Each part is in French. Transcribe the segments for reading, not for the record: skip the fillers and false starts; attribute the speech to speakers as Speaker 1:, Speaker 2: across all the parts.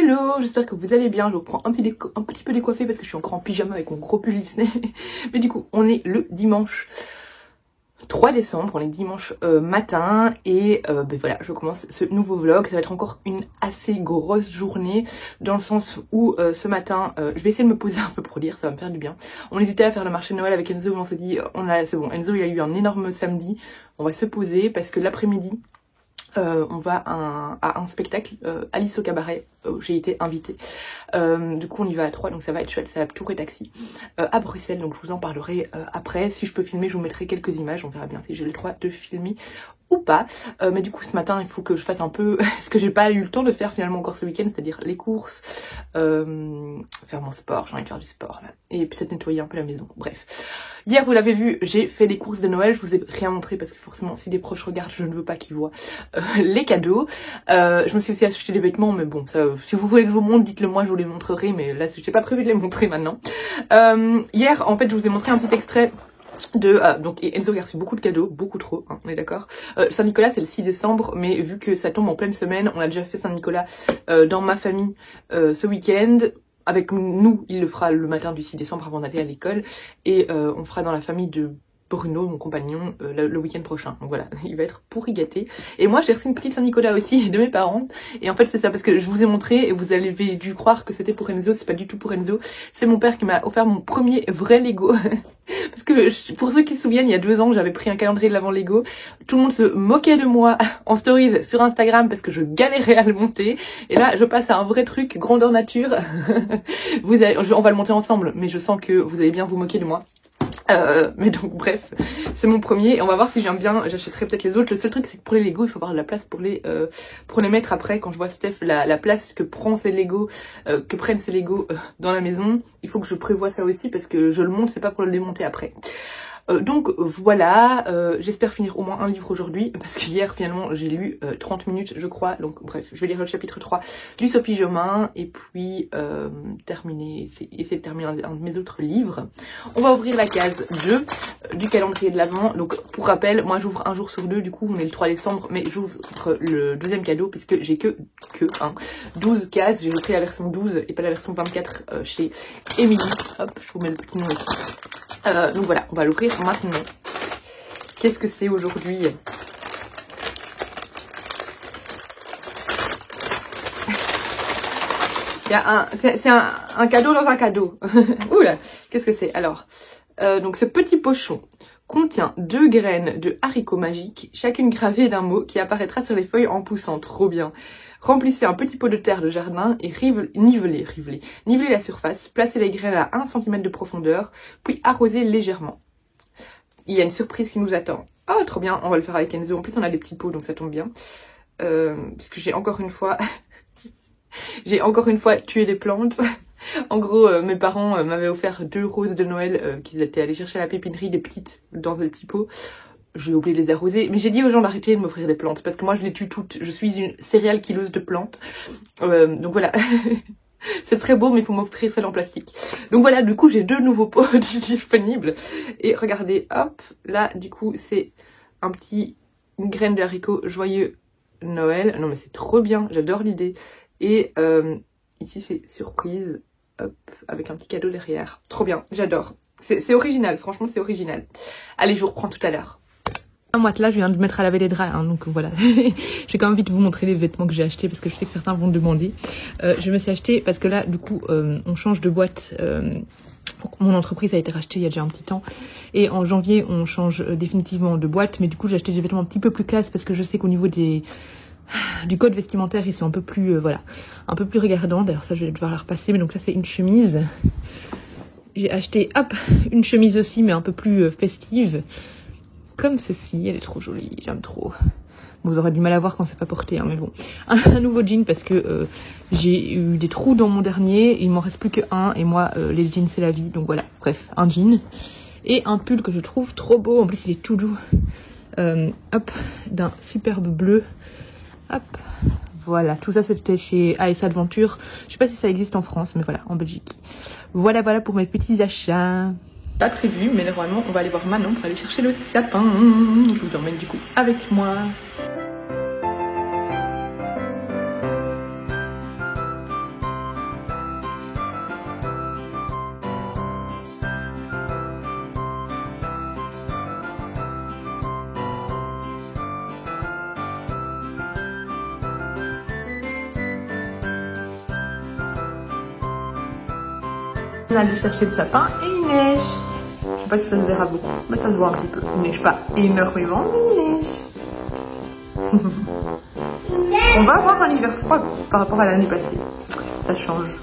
Speaker 1: Hello, j'espère que vous allez bien. Je vous reprends un petit peu décoiffée parce que je suis encore en pyjama avec mon gros pull Disney. Mais du coup, on est le dimanche 3 décembre, on est dimanche matin et ben voilà, je commence ce nouveau vlog. Ça va être encore une assez grosse journée dans le sens où ce matin, je vais essayer de me poser un peu pour lire, ça va me faire du bien. On hésitait à faire le marché de Noël avec Enzo, mais on s'est dit, c'est bon, Enzo il a eu un énorme samedi, on va se poser parce que l'après-midi, on va à un spectacle, Alice au cabaret, où j'ai été invitée. Du coup on y va à 3, donc ça va être chouette, ça va Tour et Taxi à Bruxelles, donc je vous en parlerai après. Si je peux filmer, je vous mettrai quelques images, on verra bien si j'ai le droit de filmer ou pas. Mais du coup ce matin il faut que je fasse un peu ce que j'ai pas eu le temps de faire finalement encore ce week-end, c'est-à-dire les courses, faire mon sport, j'ai envie de faire du sport là, et peut-être nettoyer un peu la maison, bref. Hier vous l'avez vu, j'ai fait les courses de Noël, je vous ai rien montré parce que forcément si des proches regardent je ne veux pas qu'ils voient les cadeaux. Je me suis aussi acheté des vêtements, mais bon ça, si vous voulez que je vous montre, dites-le moi, je vous les montrerai, mais là j'ai pas prévu de les montrer maintenant. Hier en fait je vous ai montré un petit extrait de donc et Enzo a reçu beaucoup de cadeaux, beaucoup trop, hein, on est d'accord. Saint-Nicolas c'est le 6 décembre, mais vu que ça tombe en pleine semaine, on a déjà fait Saint-Nicolas dans ma famille ce week-end. Avec nous, il le fera le matin du 6 décembre avant d'aller à l'école, et on fera dans la famille de Bruno, mon compagnon, le week-end prochain. Donc voilà, il va être pourri gâté. Et moi j'ai reçu une petite Saint-Nicolas aussi de mes parents. Et en fait c'est ça, parce que je vous ai montré et vous avez dû croire que c'était pour Enzo, c'est pas du tout pour Enzo. C'est mon père qui m'a offert mon premier vrai Lego. Parce que pour ceux qui se souviennent, il y a 2 ans j'avais pris un calendrier de l'avant Lego. Tout le monde se moquait de moi en stories sur Instagram parce que je galérais à le monter. Et là je passe à un vrai truc, grandeur nature. On va le monter ensemble, mais je sens que vous allez bien vous moquer de moi. Mais donc bref, c'est mon premier et on va voir si j'aime bien, j'achèterai peut-être les autres. Le seul truc c'est que pour les Lego il faut avoir de la place pour les mettre après. Quand je vois Steph la place que prennent ces Lego dans la maison, il faut que je prévoie ça aussi parce que je le monte, c'est pas pour le démonter après. Donc voilà, j'espère finir au moins un livre aujourd'hui, parce qu'hier finalement j'ai lu 30 minutes je crois, donc bref, je vais lire le chapitre 3 du Sophie Jomain, et puis essayer de terminer un de mes autres livres. On va ouvrir la case 2 du calendrier de l'Avent. Donc pour rappel, moi j'ouvre un jour sur 2, du coup on est le 3 décembre, mais j'ouvre le deuxième cadeau, puisque j'ai que 12 cases, j'ai pris la version 12 et pas la version 24 chez Emily. Hop, je vous mets le petit nom ici. Donc voilà, on va l'ouvrir maintenant. Qu'est-ce que c'est aujourd'hui? C'est un cadeau dans un cadeau. Oula, qu'est-ce que c'est? Alors, donc ce petit pochon contient 2 graines de haricots magiques, chacune gravée d'un mot qui apparaîtra sur les feuilles en poussant. Trop bien. Remplissez un petit pot de terre de jardin et nivelez la surface. Placez les graines à 1 cm de profondeur, puis arrosez légèrement. Il y a une surprise qui nous attend. Oh, trop bien, on va le faire avec Enzo. En plus, on a des petits pots, donc ça tombe bien. Puisque j'ai encore une fois tué les plantes. En gros, mes parents m'avaient offert 2 roses de Noël qu'ils étaient allés chercher à la pépinerie, des petites, dans des petits pots. J'ai oublié de les arroser, mais j'ai dit aux gens d'arrêter de m'offrir des plantes, parce que moi je les tue toutes, je suis une serial killeuse de plantes. Donc voilà, c'est très beau, mais il faut m'offrir celle en plastique. Donc voilà, du coup j'ai 2 nouveaux pots disponibles. Et regardez, hop, là du coup c'est une graine de haricot joyeux Noël. Non mais c'est trop bien, j'adore l'idée. Et ici c'est surprise, hop, avec un petit cadeau derrière. Trop bien, j'adore. C'est original, franchement c'est original. Allez, je vous reprends tout à l'heure. Moi là je viens de mettre à laver les draps, hein, donc voilà. Je vais quand même vite vous montrer les vêtements que j'ai achetés parce que je sais que certains vont demander. Je me suis acheté parce que là du coup on change de boîte. Mon entreprise a été rachetée il y a déjà un petit temps et en janvier on change définitivement de boîte, mais du coup j'ai acheté des vêtements un petit peu plus classe parce que je sais qu'au niveau du code vestimentaire ils sont un peu plus un peu plus regardants. D'ailleurs ça je vais devoir la repasser, mais donc ça c'est une chemise. J'ai acheté hop une chemise aussi mais un peu plus festive. Comme ceci, elle est trop jolie, j'aime trop. Vous aurez du mal à voir quand c'est pas porté, hein, mais bon. Un nouveau jean parce que j'ai eu des trous dans mon dernier, il m'en reste plus qu'un, et moi les jeans c'est la vie, donc voilà. Bref, un jean. Et un pull que je trouve trop beau, en plus il est tout doux. Hop, d'un superbe bleu. Hop, voilà, tout ça c'était chez AS Adventure. Je sais pas si ça existe en France, mais voilà, en Belgique. Voilà pour mes petits achats. Pas prévu, mais normalement on va aller voir Manon pour aller chercher le sapin. Je vous emmène du coup avec moi. On a allé chercher le sapin et il neige. Je sais pas si ça se verra beaucoup, mais ça se voit un petit peu. Il neige pas énormément, mais il neige. On va avoir un hiver froid par rapport à l'année passée. Ça change.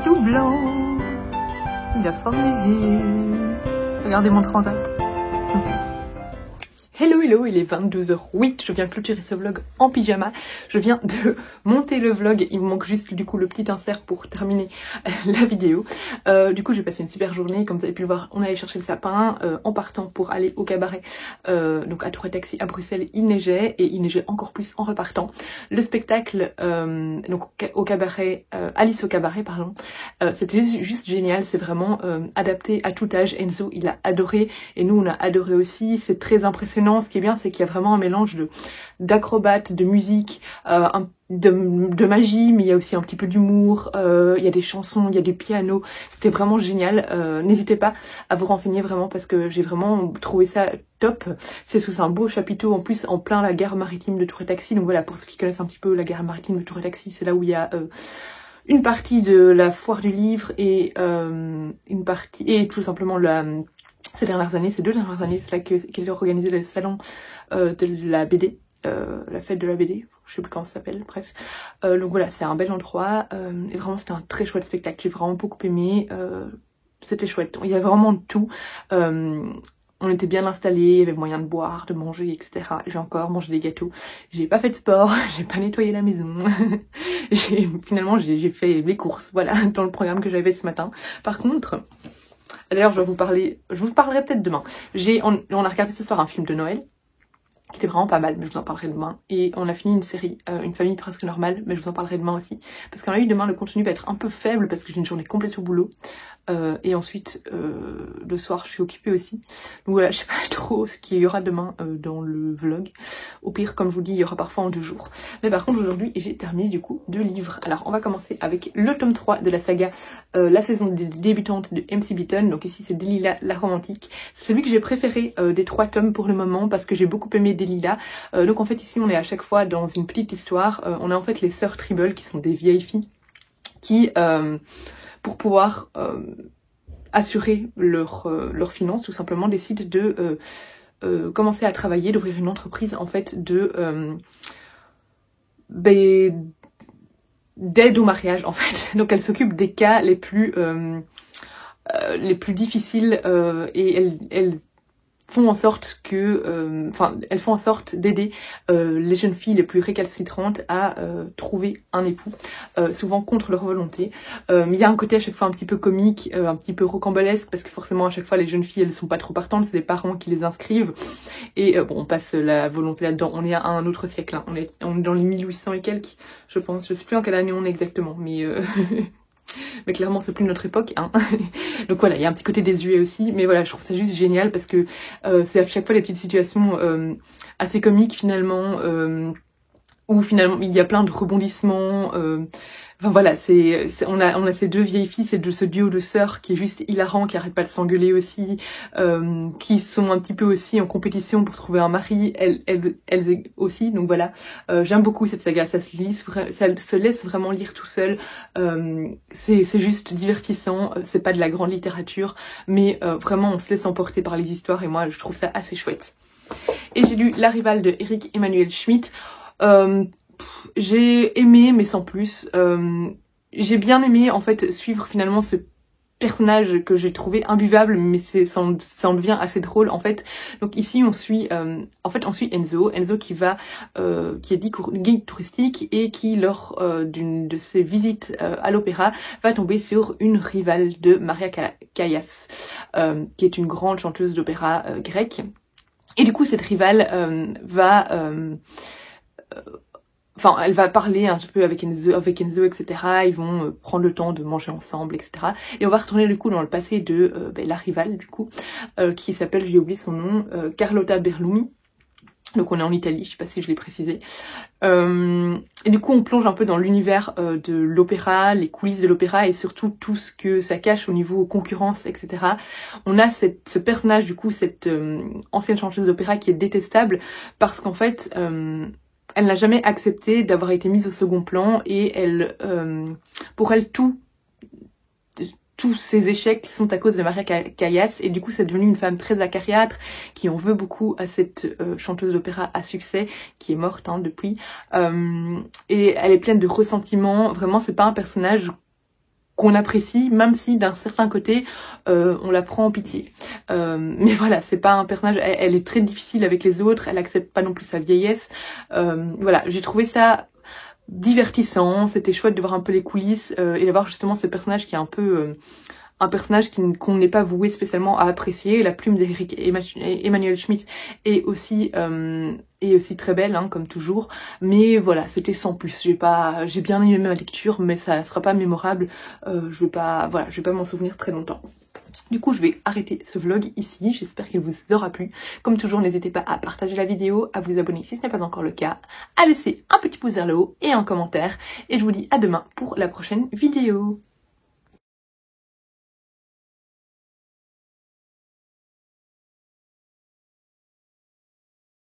Speaker 1: Tout blanc, il a fort léger. Regardez mon transat. Hello hello, il est 22h08, je viens clôturer ce vlog en pyjama. Je viens de monter le vlog, il me manque juste du coup le petit insert pour terminer la vidéo. Du coup j'ai passé une super journée, comme vous avez pu le voir, on allait chercher le sapin en partant pour aller au cabaret. Donc à Tour et Taxi à Bruxelles, il neigeait et il neigeait encore plus en repartant. Le spectacle donc au cabaret, Alice au cabaret pardon, c'était juste génial, c'est vraiment adapté à tout âge. Enzo il a adoré et nous on a adoré aussi, c'est très impressionnant. Ce qui est bien, c'est qu'il y a vraiment un mélange d'acrobates, de musique, de magie, mais il y a aussi un petit peu d'humour, il y a des chansons, il y a du piano. C'était vraiment génial. N'hésitez pas à vous renseigner vraiment parce que j'ai vraiment trouvé ça top. C'est un beau chapiteau en plus en plein la gare maritime de Tour et Taxi. Donc voilà, pour ceux qui connaissent un petit peu la gare maritime de Tour et Taxi, c'est là où il y a une partie de la foire du livre et une partie et tout simplement ces dernières années, ces 2 dernières années, c'est là qu'est organisé le salon de la BD, la fête de la BD, je sais plus comment ça s'appelle, bref. Donc voilà, c'est un bel endroit et vraiment c'était un très chouette spectacle, j'ai vraiment beaucoup aimé, c'était chouette, il y a vraiment de tout. on était bien installés, il y avait moyen de boire, de manger, etc. J'ai encore mangé des gâteaux. J'ai pas fait de sport, j'ai pas nettoyé la maison. Finalement, j'ai fait les courses, voilà, dans le programme que j'avais ce matin. Par contre, d'ailleurs, je vous parlerai peut-être demain. On a regardé ce soir un film de Noël, qui était vraiment pas mal, mais je vous en parlerai demain. Et on a fini une série, Une famille presque normale, mais je vous en parlerai demain aussi. Parce qu'à mon avis, demain, le contenu va être un peu faible, parce que j'ai une journée complète au boulot. Et ensuite, le soir, je suis occupée aussi. Donc voilà, je sais pas trop ce qu'il y aura demain dans le vlog. Au pire, comme je vous dis, il y aura parfois en 2 jours. Mais par contre, aujourd'hui, j'ai terminé du coup 2 livres. Alors, on va commencer avec le tome 3 de la saga La saison des débutantes de MC Beaton. Donc ici, c'est Delilah la romantique. C'est celui que j'ai préféré des 3 tomes pour le moment, parce que j'ai beaucoup aimé Delilah. Donc en fait, ici, on est à chaque fois dans une petite histoire. On a en fait les sœurs Tribble, qui sont des vieilles filles, qui... pour pouvoir assurer leurs finances, tout simplement, décident de commencer à travailler, d'ouvrir une entreprise en fait d'aide au mariage en fait. Donc elles s'occupent des cas les plus difficiles et elles font en sorte que, elles font en sorte d'aider les jeunes filles les plus récalcitrantes à trouver un époux, souvent contre leur volonté. Il y a un côté à chaque fois un petit peu comique, un petit peu rocambolesque, parce que forcément à chaque fois les jeunes filles elles sont pas trop partantes, c'est les parents qui les inscrivent. Et bon, on passe la volonté là-dedans, on est à un autre siècle, hein. On est dans les 1800 et quelques, je pense, je sais plus en quelle année on est exactement, mais... Mais clairement c'est plus notre époque, hein. Donc voilà, il y a un petit côté désuet aussi, mais voilà, je trouve ça juste génial parce que c'est à chaque fois les petites situations assez comiques finalement, où finalement il y a plein de rebondissements. Enfin voilà, on a ces 2 vieilles filles, ce duo de sœurs qui est juste hilarant, qui arrête pas de s'engueuler aussi, qui sont un petit peu aussi en compétition pour trouver un mari, elles aussi, donc voilà. J'aime beaucoup cette saga, ça se laisse vraiment lire tout seul, c'est juste divertissant, c'est pas de la grande littérature, mais vraiment on se laisse emporter par les histoires et moi je trouve ça assez chouette. Et j'ai lu La rivale de Eric Emmanuel Schmitt. J'ai aimé mais sans plus. J'ai bien aimé en fait suivre finalement ce personnage que j'ai trouvé imbuvable, mais ça en devient assez drôle en fait. Donc ici on suit Enzo qui est guide touristique et qui lors d'une de ses visites à l'opéra va tomber sur une rivale de Maria Callas, qui est une grande chanteuse d'opéra grecque. Et du coup cette rivale elle va parler un petit peu avec Enzo, etc. Ils vont prendre le temps de manger ensemble, etc. Et on va retourner du coup dans le passé de la rivale, du coup, qui s'appelle, j'ai oublié son nom, Carlotta Berlumi. Donc on est en Italie, je sais pas si je l'ai précisé. Et du coup on plonge un peu dans l'univers de l'opéra, les coulisses de l'opéra et surtout tout ce que ça cache au niveau concurrence, etc. On a ce personnage, du coup, cette ancienne chanteuse d'opéra qui est détestable parce qu'en fait... elle n'a jamais accepté d'avoir été mise au second plan et pour elle, tous ses échecs sont à cause de Maria Callas et du coup c'est devenu une femme très acariâtre qui en veut beaucoup à cette chanteuse d'opéra à succès qui est morte depuis. Et elle est pleine de ressentiments, vraiment c'est pas un personnage qu'on apprécie, même si d'un certain côté on la prend en pitié. Mais voilà, c'est pas un personnage, elle est très difficile avec les autres, elle accepte pas non plus sa vieillesse. Voilà, j'ai trouvé ça divertissant, c'était chouette de voir un peu les coulisses et d'avoir justement ce personnage qui est un peu... un personnage qu'on n'est pas voué spécialement à apprécier. La plume d'Eric Emmanuel Schmitt est aussi très belle, hein, comme toujours. Mais voilà, c'était sans plus. J'ai bien aimé ma lecture, mais ça sera pas mémorable. Je vais pas m'en souvenir très longtemps. Du coup, je vais arrêter ce vlog ici. J'espère qu'il vous aura plu. Comme toujours, n'hésitez pas à partager la vidéo, à vous abonner si ce n'est pas encore le cas, à laisser un petit pouce vers le haut et un commentaire. Et je vous dis à demain pour la prochaine vidéo.